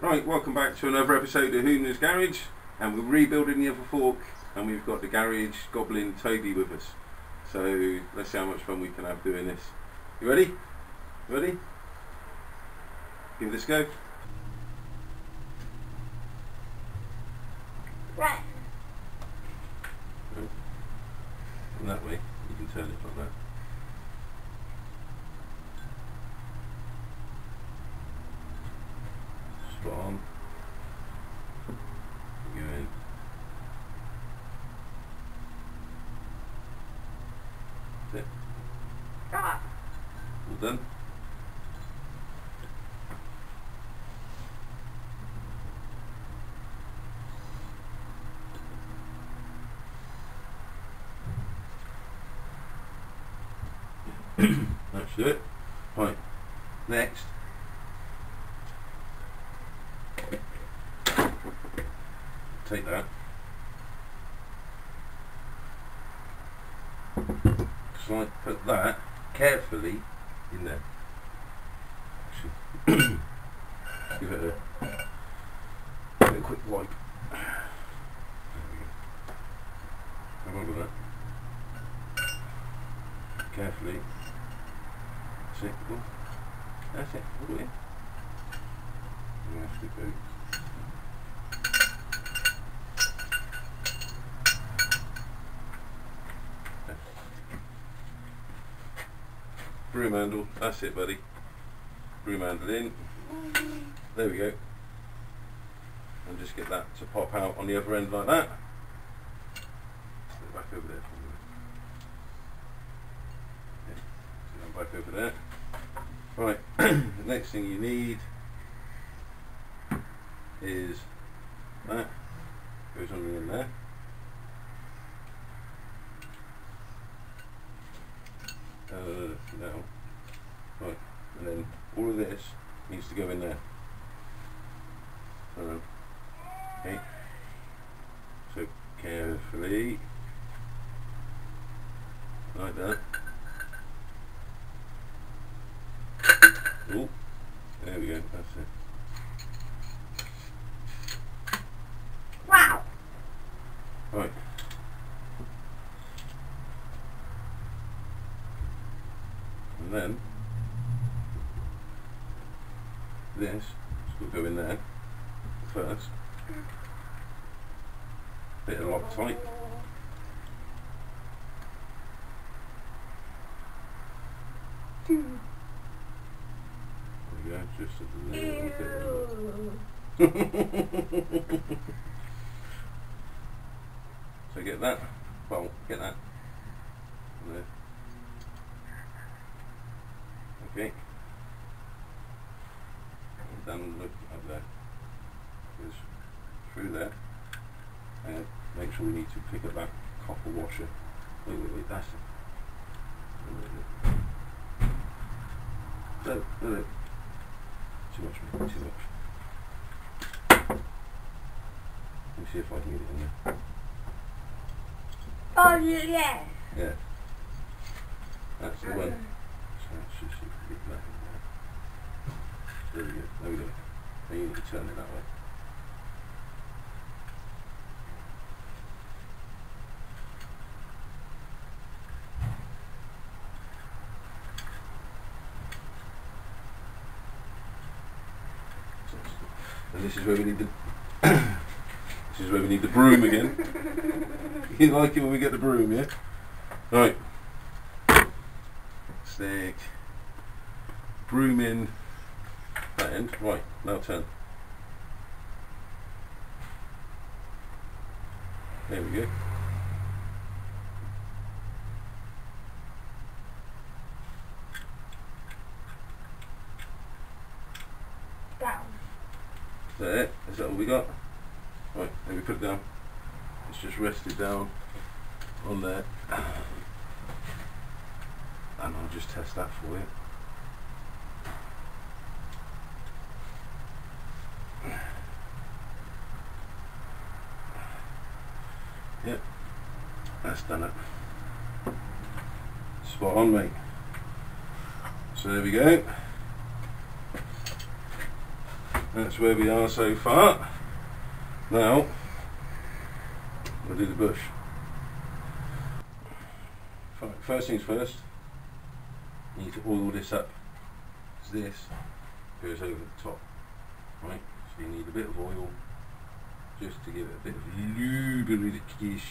Right, welcome back to another episode of Hooner's Garage, and we're rebuilding the other fork, and we've got the garage goblin Toby with us. So let's see how much fun we can have doing this. You ready? Ready? Give this a go. Right. And that way you can turn it like that. Spot on. Go in. That's it. Right. All done. That should do it. Right. Next. Take that. Slide, put that carefully in there. Actually, give it a quick wipe. There we go. Have a look at that. Carefully. That's it. Cool. That's it. All in. You have to go. Broom handle, that's it buddy. Broom handle in. There we go. And just get that to pop out on the other end like that. Put it back over there. Yeah, put that back over there. Right, the next thing you need is that. Goes on in there. Now, right, and then all of this needs to go in there. Okay, so carefully, like that. Oh, there we go, that's it. Wow. Right. And then this has got to go in there first. Bit of Loctite. There we go, just a little bit of So get that, well, get that in there. Okay, and then look up there, goes through there, and make sure we need to pick up that copper washer. Wait, that's it. No, too much, too much. Let me see if I can get it in there. Oh yeah. Yeah, that's the one. There we go, there we go. Now you need to turn it that way. And this is where we need the this is where we need the broom again. You like it when we get the broom, yeah? Right. Stick. Broom in that end. Right, now turn. There we go. Down. Is that it? Is that all we got? Right, let me put it down. It's just rested down on there. And I'll just test that for you. Yep, that's done it. Spot on, mate. So there we go. That's where we are so far. Now, we'll do the bush. First things first, you need to oil this up. This goes over the top, right? So you need a bit of oil just to give it a bit of lubrication.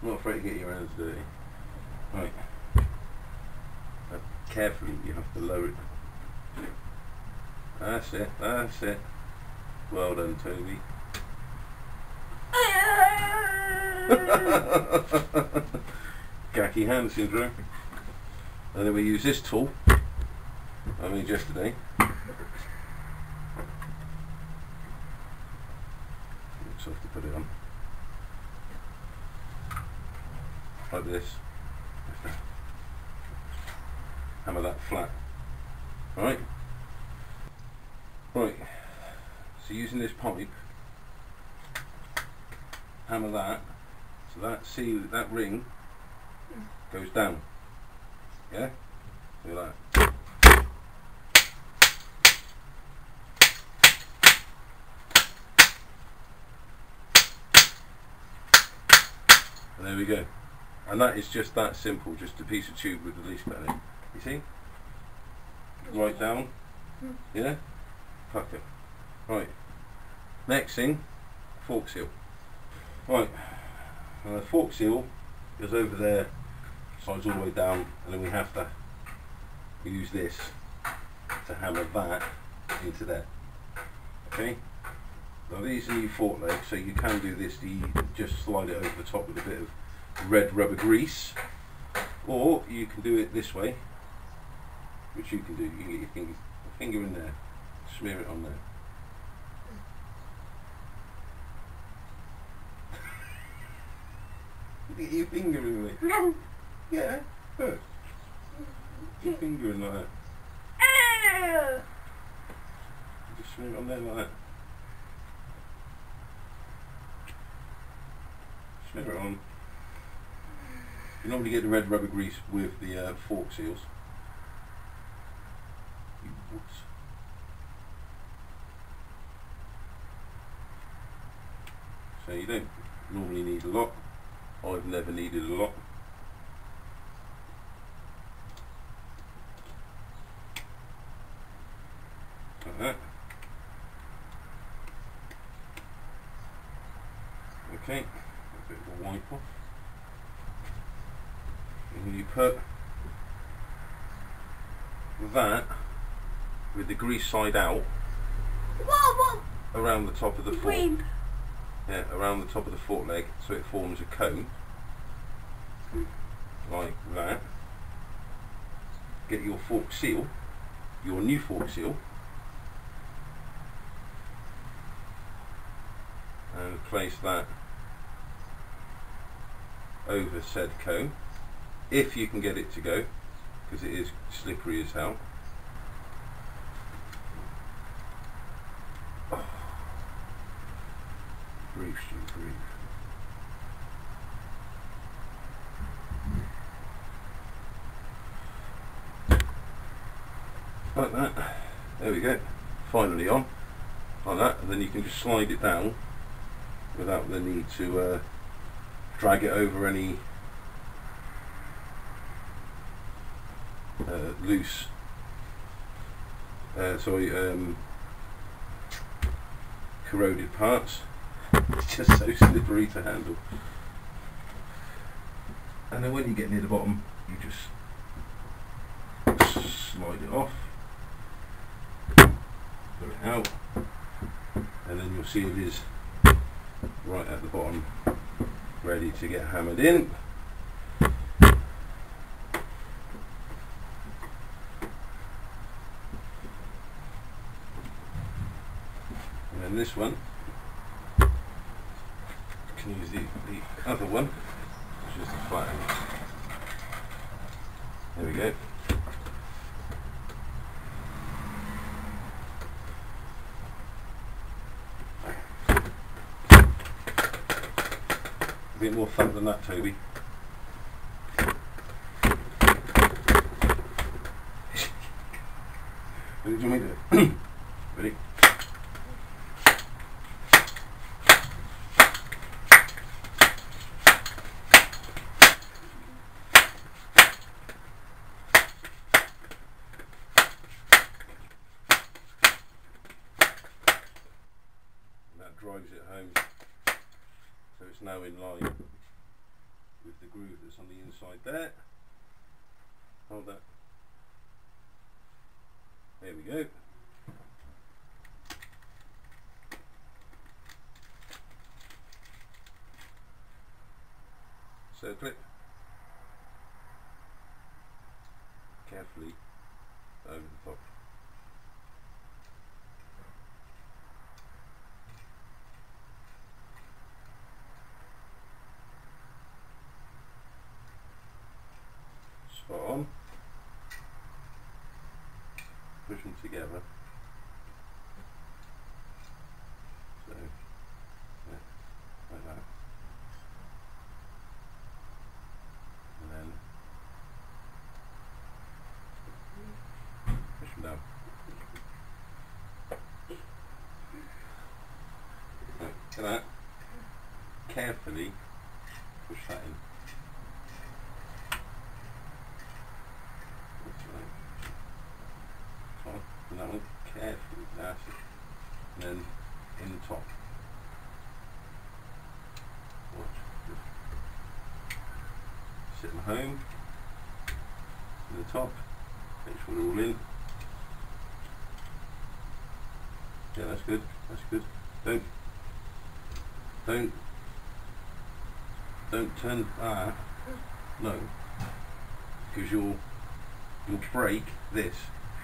I'm not afraid to get your hands dirty. Right. But carefully, you have to lower it. That's it, that's it. Well done, Toby. Khaki hand syndrome. And then we use this tool I made yesterday. Just have to put it on. Like this. Hammer that flat. Right? Right. So using this pipe, hammer that, so that seal, that ring goes down. Yeah? Look at that. And there we go. And that is just that simple, just a piece of tube with the least cut in. You see? Right down. Yeah? Pucker. Right. Next thing, fork seal. Right. The fork seal goes over there, slides all the way down, and then we use this to hammer that into there. Okay? Now these are new fork legs, so you can do this, you just slide it over the top with a bit of red rubber grease, or you can do it this way, which you can do. You can get your finger in there, smear it on there. Get your finger in there. Yeah, look. Your finger in like that. Just smear it on there like that. Smear it on. You normally get the red rubber grease with the fork seals. Whoops. So you don't normally need a lot. I've never needed a lot. Like that. Okay, a bit of a wipe off. And you put that with the grease side out around the top of the fork. Yeah, around the top of the fork leg, so it forms a cone like that. Get your fork seal, your new fork seal, and place that over said cone, if you can get it to go, because it is slippery as hell. Breathe, Stu, breathe. Like that. There we go. Finally on. Like that, and then you can just slide it down without the need to drag it over any loose corroded parts. It's just so slippery to handle. And then when you get near the bottom, you just slide it off, put it out, and then you'll see it is right at the bottom, ready to get hammered in. And then this one, you can use the other one, which is the flat end. There we go. A bit more thump than that, Toby. Do you want me to do it? Ready? That drives it home, so it's now in line with the groove that's on the inside there. Hold that. There we go. Circle it carefully over the top. Spot on. Push them together. So, yeah, like that. And then push them down. Right, look at that. Carefully push that in. And that one carefully, that's it. And then in the top. Watch. Sit them home. In the top. Make sure they're all in. Yeah, that's good. That's good. Don't turn that. No. Because you'll break this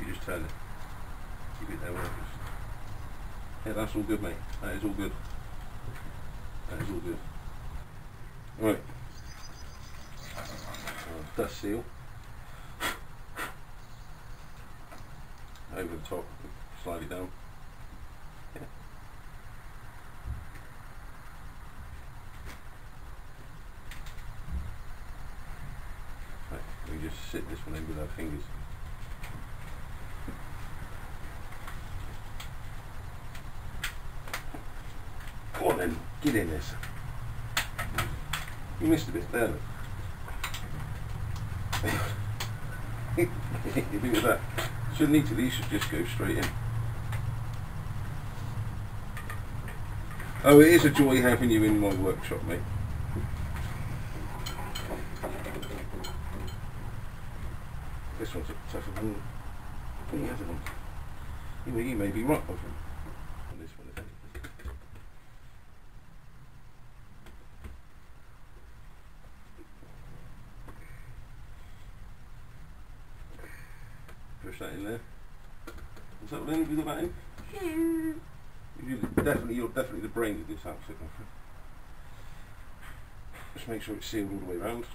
if you just turn it. Keep it there where it is. Yeah, that's all good, mate. That is all good. That is all good. Right. Dust seal. Over the top, slide it down. Yeah. Right, we just sit this one in with our fingers. Go on then, get in this. You missed a bit there. You do with that. Shouldn't need to, these should just go straight in. Oh, it is a joy having you in my workshop, mate. This one's a tougher than the other one. You may be right on this one, if anything. Push that in there. Is that what you got that in? You're definitely the brain of this outfit, my friend. Just make sure it's sealed all the way around.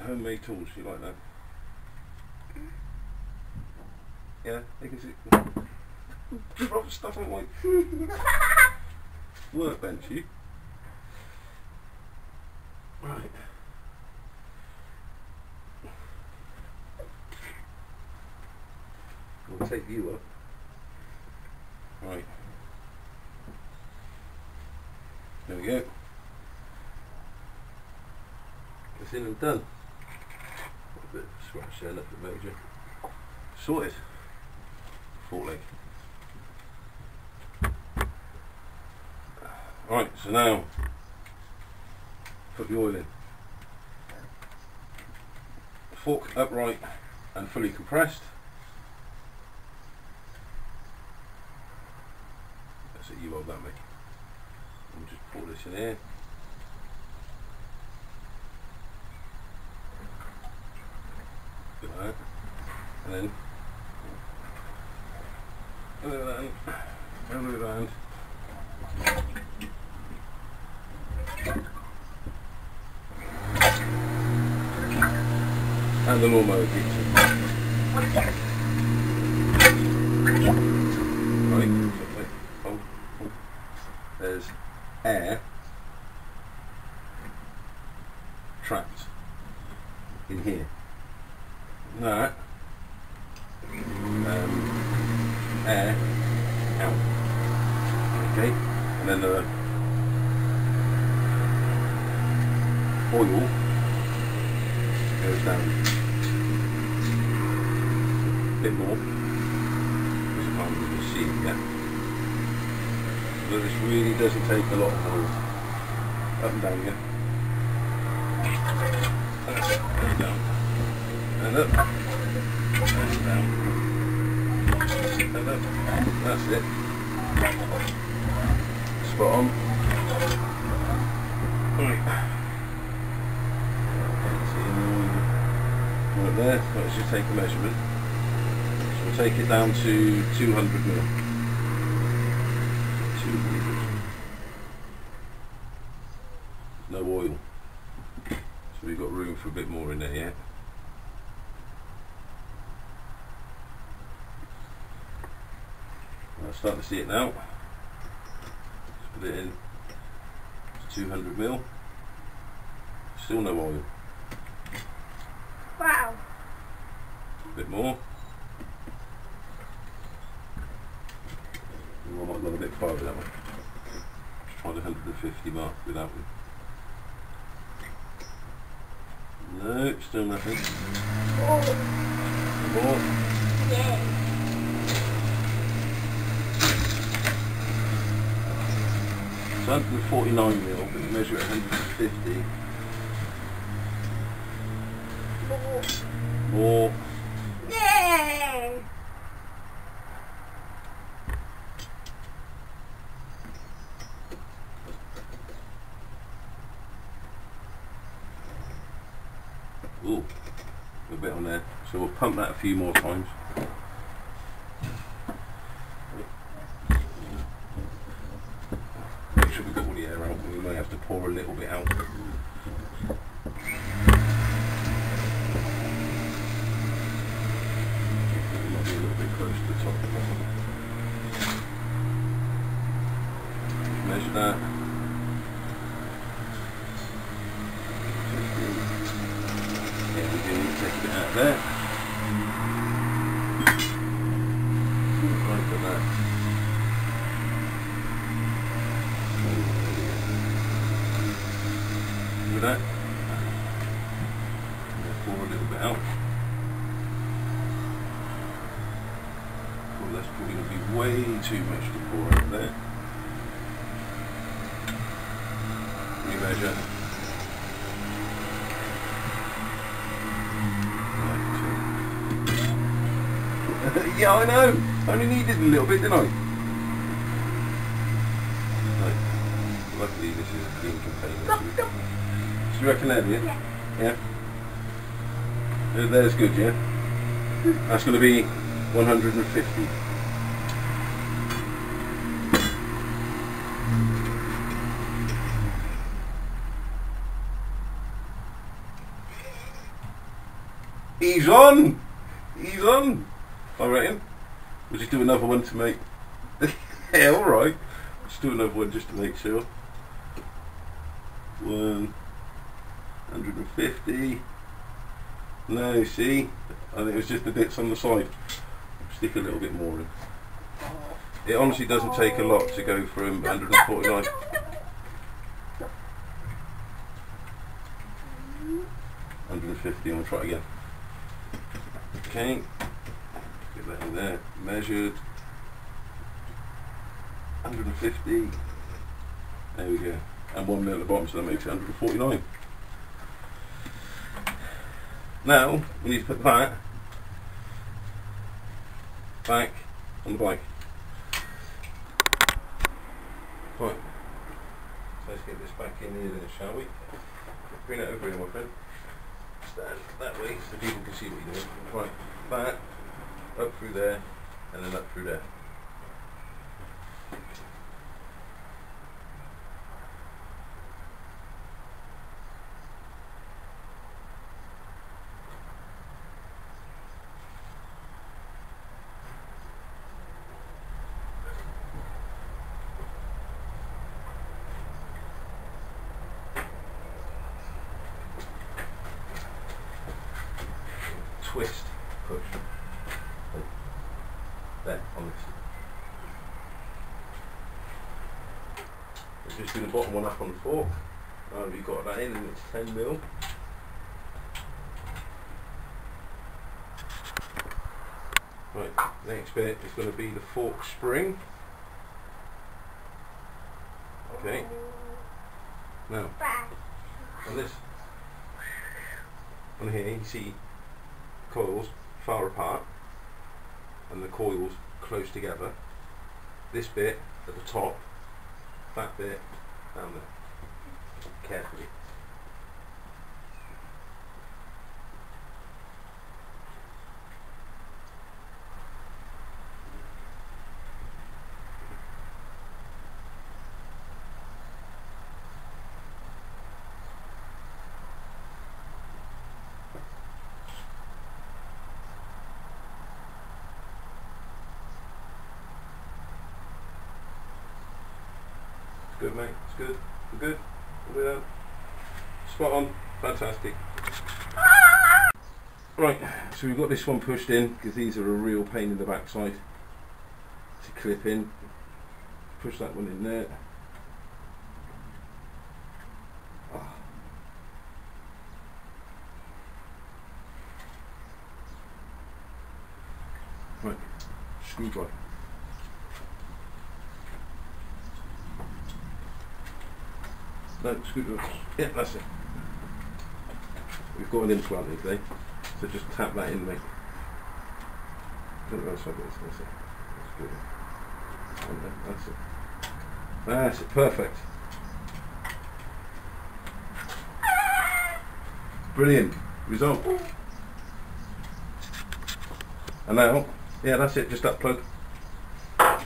Homemade tools, you like that? Yeah, you can see. Drop stuff on my workbench, you. Right. We'll take you up. Right. There we go. It's in and done. A bit of scratch there, nothing major. Sorted. Fork leg. Right, so now put the oil in. Fork upright and fully compressed. That's it, you hold that, mate. We'll just pour this in here. Like that. And then turn it around. And the lawnmower keeps it. Right, hold. There's air out. Okay, and then the oil goes down a bit more, because I can't really see it yet. But this really doesn't take a lot of oil. Up and down again. And down. And up. And down. And up. That's it. Spot on. Right. Right there. Let's just take a measurement. So we'll take it down to 200 mil. 200. No oil. So we've got room for a bit more in there yet. I'm starting to see it now. Just put it in. It's 200 mil. Still no oil. Wow. A bit more. I might go a bit farther that way. Just try the 150 mark with that one. No, still nothing. Oh. More. Yeah. It's 149 mil, but you measure it 150. More. Yay! Ooh, a bit on there. So we'll pump that a few more times. Make sure we've got all the air out. We may have to pour a little bit out. Might be a little bit close to the top. Measure that. Yeah, we do need to take a bit out of there. Right for that. With that. Pour a little bit out. Well, that's probably going to be way too much to pour out there. Remeasure. Yeah, I know. I only needed a little bit, didn't I? Right. Luckily, this is a clean container. So you reckon that, yeah? Yeah. Yeah? There's good, yeah? That's going to be 150. He's on! He's on! I reckon. We'll just do another one to make... Yeah, alright. Let's do another one just to make sure. 150. No, see? I think it was just the bits on the side. Stick a little bit more in. It honestly doesn't take a lot to go from 149. 150, I'm going to try it again. Okay. Get that in there, measured. 150. There we go. And 1 mil at the bottom, so that makes it 149. Now, we need to put that back on the bike. Right. So let's get this back in here then, shall we? Bring it over here, my friend. Stand that way so people can see what you're doing. Right, that up through there, and then up through there. Twist, push. There, on this. Let's just do the bottom one up on the fork. We've got that in and it's 10mm. Right, next bit is going to be the fork spring. Okay. Now, on this, on here you see coils far apart and the coils close together. This bit at the top, that bit down there. Carefully. Good, mate, it's good. We're good. We're done. Spot on. Fantastic. Right, so we've got this one pushed in because these are a real pain in the backside to clip in. Push that one in there. Ah. Right, screwdriver. No, screwdriver. Yeah, that's it. We've got an implant today, so just tap that in, mate. Put it outside this, that's it. That's good. That's it. That's it, perfect. Brilliant. Result. And now, yeah, that's it, just that plug. Yeah,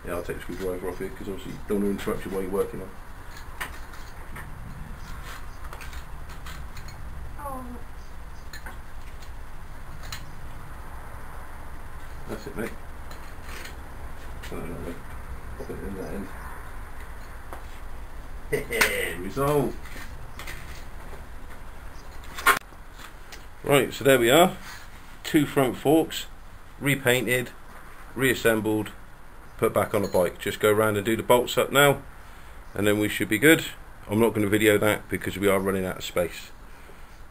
I'll take the screwdriver off here because obviously you don't want to interrupt you while you're working on. That's it, mate. Pop it in that end. Resolve. Right, so there we are. 2 front forks, repainted, reassembled, put back on the bike. Just go around and do the bolts up now, and then we should be good. I'm not going to video that because we are running out of space.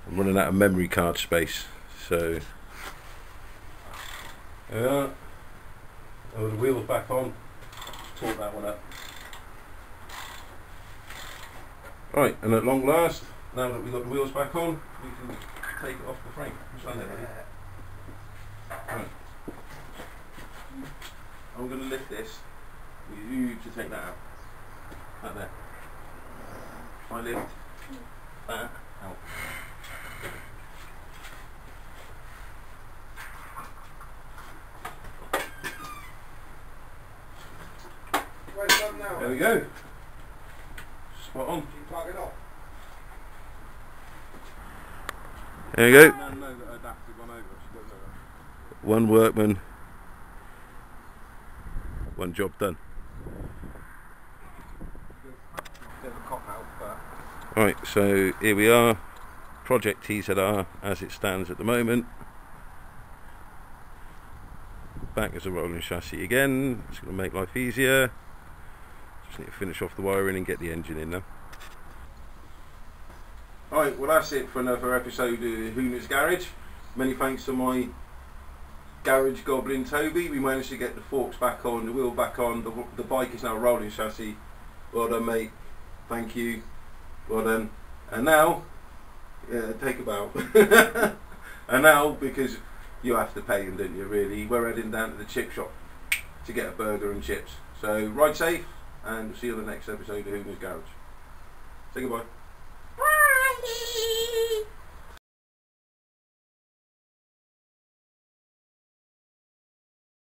I'm running out of memory card space, so yeah. With the wheels back on, torque that one up. Right, and at long last, now that we've got the wheels back on, we can take it off the frame. Right. I'm going to lift this. You to take that out. That there. I lift that out. There we go. Spot on. There you go. One workman, one job done. Right, so here we are, Project TZR as it stands at the moment. Back as a rolling chassis again. It's going to make life easier. Just need to finish off the wiring and get the engine in now. Alright, well that's it for another episode of Hooner's Garage. Many thanks to my garage goblin Toby. We managed to get the forks back on, the wheel back on, the bike is now a rolling chassis. Well done, mate. Thank you. Well done. And now, yeah, take a bow. And now, because you have to pay them, didn't you, really, we're heading down to the chip shop to get a burger and chips. So ride safe, and see you on the next episode of Hooner's Garage. Say goodbye.